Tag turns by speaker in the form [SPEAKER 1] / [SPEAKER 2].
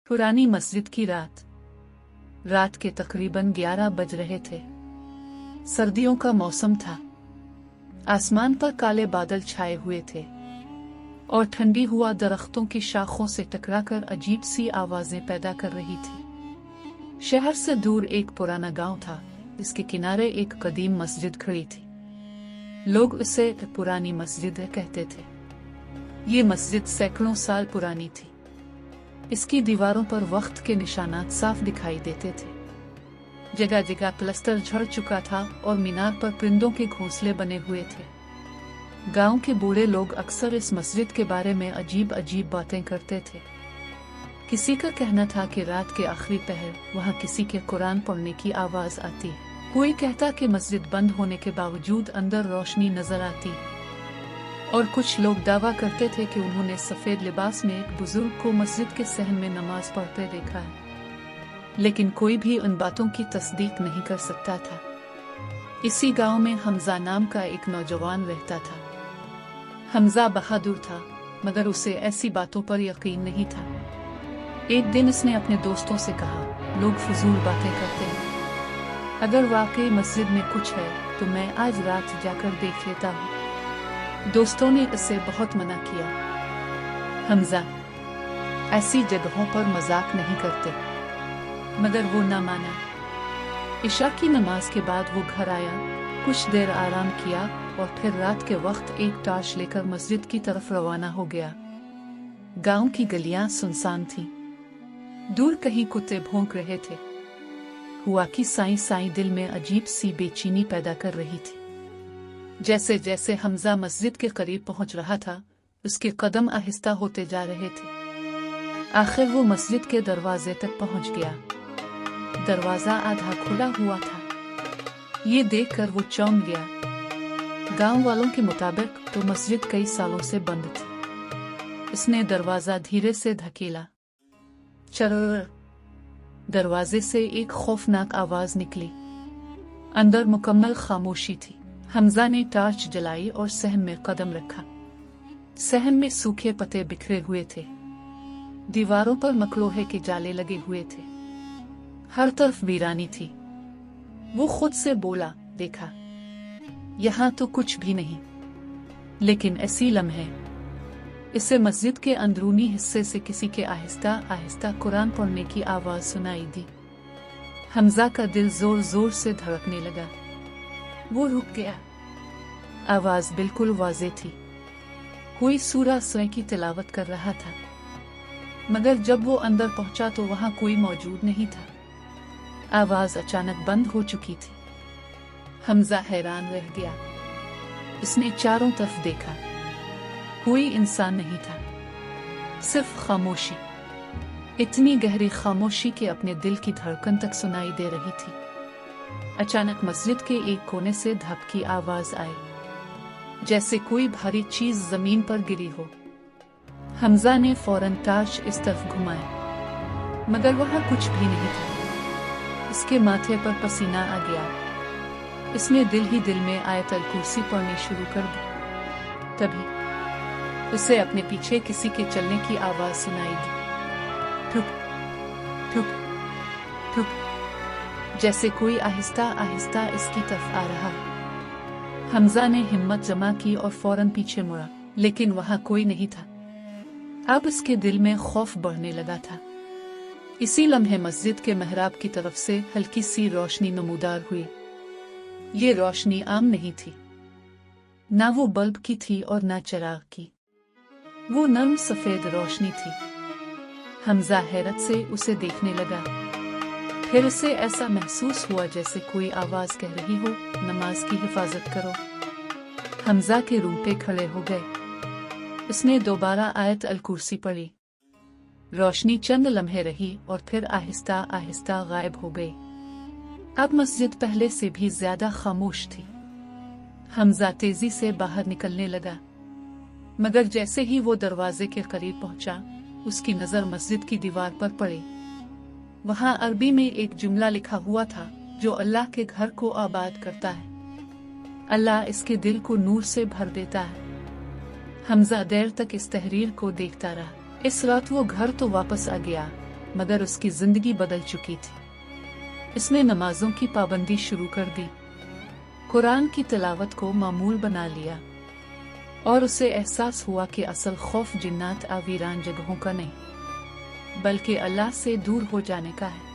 [SPEAKER 1] पुरानी मस्जिद की रात के तकरीबन 11 बज रहे थे। सर्दियों का मौसम था। आसमान पर काले बादल छाए हुए थे और ठंडी हुआ दरख्तों की शाखों से टकराकर अजीब सी आवाजें पैदा कर रही थी। शहर से दूर एक पुराना गांव था, जिसके किनारे एक कदीम मस्जिद खड़ी थी। लोग उसे पुरानी मस्जिद कहते थे। ये मस्जिद सैकड़ों साल पुरानी थी। इसकी दीवारों पर वक्त के निशानात साफ दिखाई देते थे। जगह जगह प्लस्तर झड़ चुका था और मीनार पर परिंदों के घोंसले बने हुए थे। गांव के बूढ़े लोग अक्सर इस मस्जिद के बारे में अजीब अजीब बातें करते थे। किसी का कहना था कि रात के आखिरी पहर वहां किसी के कुरान पढ़ने की आवाज आती है। कोई कहता कि मस्जिद बंद होने के बावजूद अंदर रोशनी नजर आती है। और कुछ लोग दावा करते थे कि उन्होंने सफेद लिबास में एक बुजुर्ग को मस्जिद के सहन में नमाज पढ़ते देखा है। लेकिन कोई भी उन बातों की तस्दीक नहीं कर सकता था। इसी गांव में हमजा नाम का एक नौजवान रहता था। हमजा बहादुर था, मगर उसे ऐसी बातों पर यकीन नहीं था। एक दिन उसने अपने दोस्तों से कहा, लोग फजूल बातें करते हैं। अगर वाकई मस्जिद में कुछ है तो मैं आज रात जाकर देख लेता हूँ। दोस्तों ने इससे बहुत मना किया। हमजा, ऐसी जगहों पर मजाक नहीं करते। मगर वो न माना। इशा की नमाज के बाद वो घर आया, कुछ देर आराम किया और फिर रात के वक्त एक टॉर्च लेकर मस्जिद की तरफ रवाना हो गया। गांव की गलियां सुनसान थीं। दूर कहीं कुत्ते भौंक रहे थे। हुआ कि साईं साईं दिल में अजीब सी बेचैनी पैदा कर रही थी। जैसे जैसे हमजा मस्जिद के करीब पहुंच रहा था, उसके कदम आहिस्ता होते जा रहे थे। आखिर वो मस्जिद के दरवाजे तक पहुंच गया। दरवाजा आधा खुला हुआ था। ये देखकर वो चौंक गया। गांव वालों के मुताबिक तो मस्जिद कई सालों से बंद थी। उसने दरवाजा धीरे से धकेला। चर्र! दरवाजे से एक खौफनाक आवाज निकली। अंदर मुकम्मल खामोशी थी। हमजा ने टॉर्च जलाई और सहन में कदम रखा। सहन में सूखे पत्ते बिखरे हुए थे। दीवारों पर मकलोहे के जाले लगे हुए थे। हर तरफ वीरानी थी। वो खुद से बोला, देखा, यहाँ तो कुछ भी नहीं। लेकिन ऐसी लम्हे इसे मस्जिद के अंदरूनी हिस्से से किसी के आहिस्ता आहिस्ता कुरान पढ़ने की आवाज सुनाई दी। हमजा का दिल जोर जोर से धड़कने लगा। वो रुक गया। आवाज बिल्कुल वाज़ेह थी। कोई सूरा स्वयं की तिलावत कर रहा था। मगर जब वो अंदर पहुंचा तो वहां कोई मौजूद नहीं था। आवाज अचानक बंद हो चुकी थी। हमजा हैरान रह गया। उसने चारों तरफ देखा। कोई इंसान नहीं था, सिर्फ खामोशी। इतनी गहरी खामोशी कि अपने दिल की धड़कन तक सुनाई दे रही थी। अचानक मस्जिद के एक कोने से धप की आवाज आई, जैसे कोई भारी चीज जमीन पर गिरी हो। हमजा ने फौरन टॉर्च इस तरफ घुमाया, मगर वहां कुछ भी नहीं था। इसके माथे पर पसीना आ गया। इसने दिल ही दिल में आयतल कुर्सी पढ़नी शुरू कर दी। तभी उसे अपने पीछे किसी के चलने की आवाज सुनाई दी। ठुक ठुक ठुक, जैसे कोई आहिस्ता आहिस्ता इसकी तरफ आ रहा है। हमजा ने हिम्मत जमा की और फौरन पीछे मुड़ा, लेकिन वहां कोई नहीं था। अब उसके दिल में खौफ बढ़ने लगा था। इसी लम्हे मस्जिद के मेहराब की तरफ से हल्की सी रोशनी नमूदार हुई। ये रोशनी आम नहीं थी। ना वो बल्ब की थी और ना चिराग की। वो नर्म सफेद रोशनी थी। हमजा हैरत से उसे देखने लगा। फिर उसे ऐसा महसूस हुआ जैसे कोई आवाज कह रही हो, नमाज की हिफाजत करो। हमजा के रूंगटे खड़े हो गए। उसने दोबारा आयत अल कुर्सी पढ़ी। रोशनी चंद लम्हे रही और फिर आहिस्ता आहिस्ता गायब हो गई। अब मस्जिद पहले से भी ज्यादा खामोश थी। हमजा तेजी से बाहर निकलने लगा, मगर जैसे ही वो दरवाजे के करीब पहुंचा, उसकी नजर मस्जिद की दीवार पर पड़ी। वहां अरबी में एक जुमला लिखा हुआ था, जो अल्लाह के घर को आबाद करता है, अल्लाह इसके दिल को नूर से भर देता है। हमजा देर तक इस तहरीर को देखता रहा। इस रात वो घर तो वापस आ गया, मगर उसकी जिंदगी बदल चुकी थी। इसने नमाजों की पाबंदी शुरू कर दी, कुरान की तिलावत को मामूल बना लिया और उसे एहसास हुआ कि असल खौफ जिन्नात वीरान जगहों का नहीं बल्कि अल्लाह से दूर हो जाने का है।